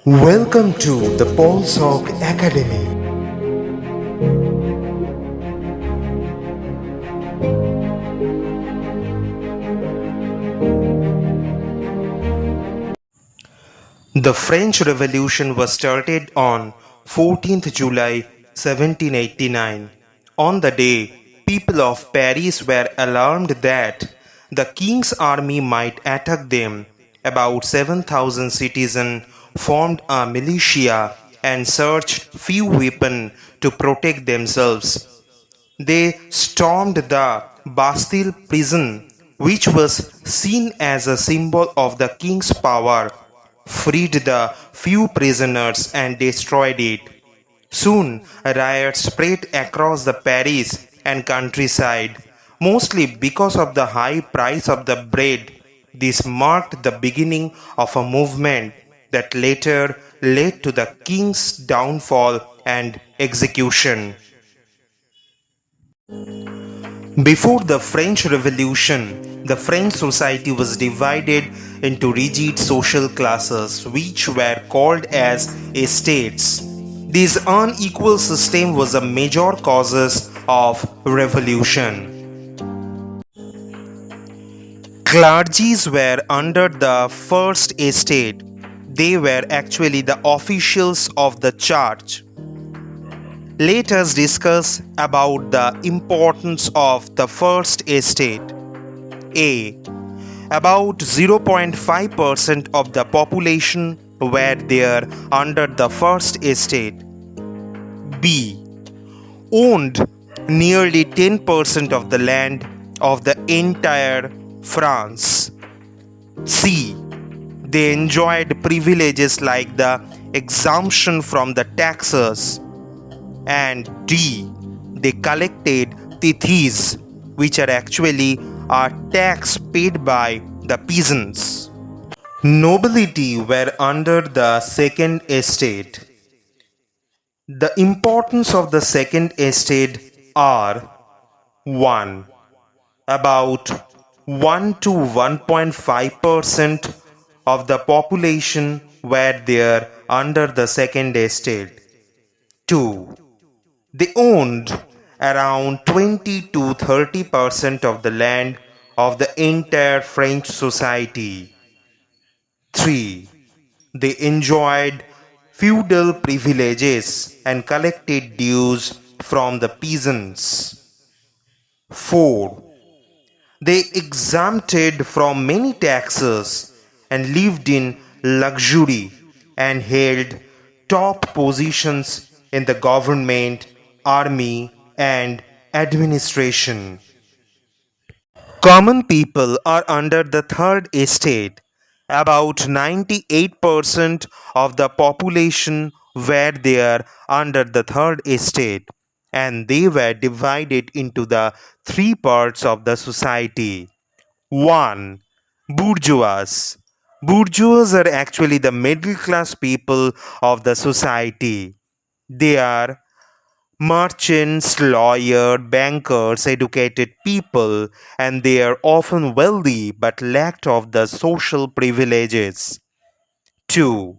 Welcome to the Paul Sock Academy. The French Revolution was started on 14th July 1789. On the day, people of Paris were alarmed that the king's army might attack them. About 7,000 citizens formed a militia and searched few weapons to protect themselves. They stormed the Bastille prison, which was seen as a symbol of the king's power, freed the few prisoners, and destroyed it. Soon, riots spread across the Paris and countryside, mostly because of the high price of the bread. This marked the beginning of a movement that later led to the king's downfall and execution. Before the French Revolution, the French society was divided into rigid social classes which were called as estates. This unequal system was a major cause of revolution. Clergies were under the first estate. They were actually the officials of the church. Let us discuss about the importance of the first estate. A. About 0.5% of the population were there under the first estate. B. Owned nearly 10% of the land of the entire France. C. They enjoyed privileges like the exemption from the taxes. And D. They collected tithes, which are actually a tax paid by the peasants. Nobility were under the second estate. The importance of the second estate are 1. About 1 to 1.5% of the population were there under the second estate. 2. They owned around 20 to 30% of the land of the entire French society. 3. They enjoyed feudal privileges and collected dues from the peasants. 4. They exempted from many taxes and lived in luxury and held top positions in the government, army, and administration. Common people are under the third estate. About 98% of the population were there under the third estate, and they were divided into the three parts of the society. 1. Bourgeois. Bourgeois are actually the middle class people of the society. They are merchants, lawyers, bankers, educated people, and they are often wealthy but lacked of the social privileges. 2.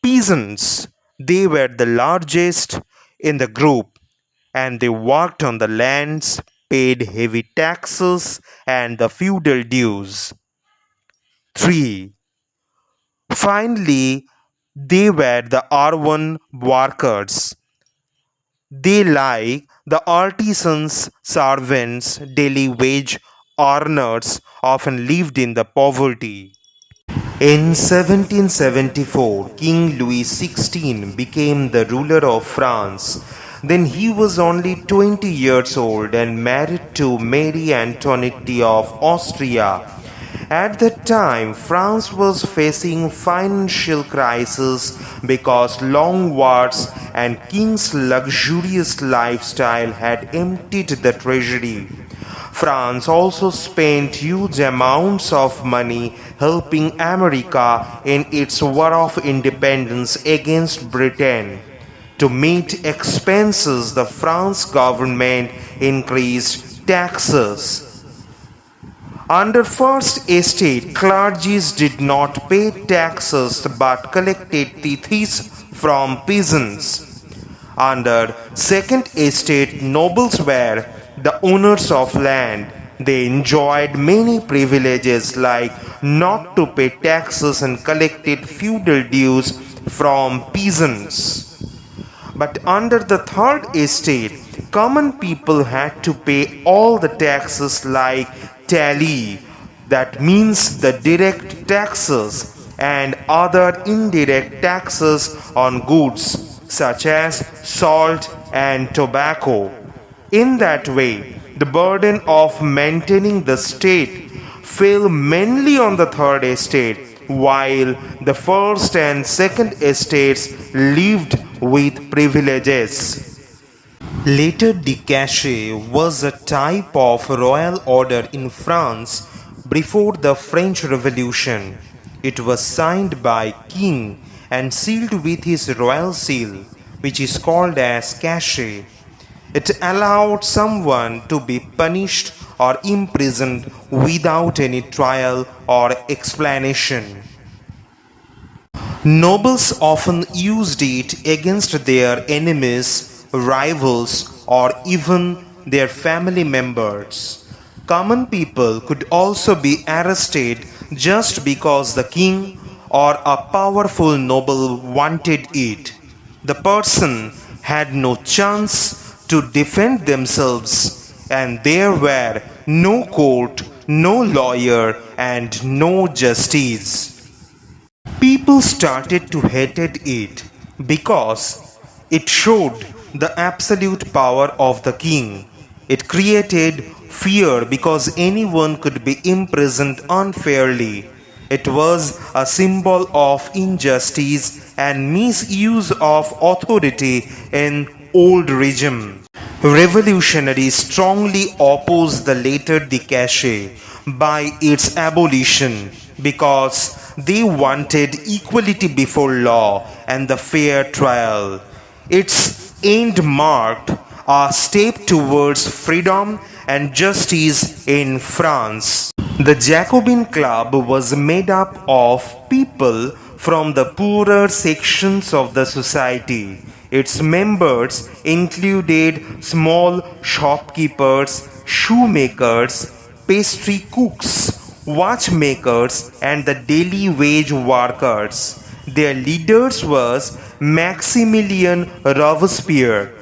Peasants. They were the largest in the group, and they worked on the lands, paid heavy taxes and the feudal dues. 3. Finally, they were the urban workers. They, like the artisans, servants, daily wage earners, often lived in the poverty. In 1774, King Louis XVI became the ruler of France. Then he was only 20 years old and married to Marie Antoinette of Austria. At that time, France was facing financial crisis because long wars and king's luxurious lifestyle had emptied the treasury. France also spent huge amounts of money helping America in its war of independence against Britain. To meet expenses, the French government increased taxes. Under First Estate, clergies did not pay taxes but collected tithes from peasants. Under Second Estate, nobles were the owners of land. They enjoyed many privileges like not to pay taxes and collected feudal dues from peasants. But under the Third Estate, common people had to pay all the taxes like tally, that means the direct taxes, and other indirect taxes on goods such as salt and tobacco. In that way, the burden of maintaining the state fell mainly on the Third Estate, while the First and Second Estates lived with privileges. Later, the Cachet was a type of royal order in France before the French Revolution. It was signed by king and sealed with his royal seal, which is called as Cachet. It allowed someone to be punished or imprisoned without any trial or explanation. Nobles often used it against their enemies, rivals, or even their family members. Common people could also be arrested just because the king or a powerful noble wanted it. The person had no chance to defend themselves, and there were no court, no lawyer, and no justice. People started to hate it because it showed the absolute power of the king. It created fear because anyone could be imprisoned unfairly. It was a symbol of injustice and misuse of authority in old regime. Revolutionaries strongly opposed the later Cachet by its abolition because they wanted equality before law and the fair trial. Its end marked a step towards freedom and justice in France. The Jacobin Club was made up of people from the poorer sections of the society. Its members included small shopkeepers, shoemakers, pastry cooks, watchmakers, and the daily wage workers. Their leaders was Maximilien Robespierre.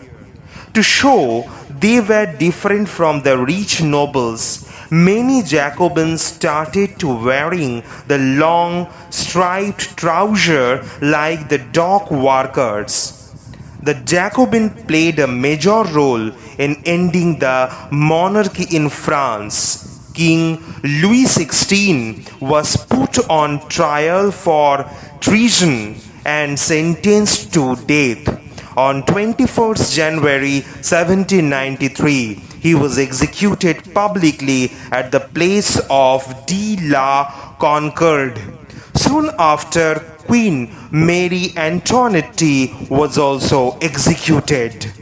To show they were different from the rich nobles, many Jacobins started to wearing the long striped trouser like the dock workers. The Jacobin played a major role in ending the monarchy in France. King Louis XVI was put on trial for treason and sentenced to death. On 21st January 1793, he was executed publicly at the place of de la Concorde. Soon after, Queen Marie Antoinette was also executed.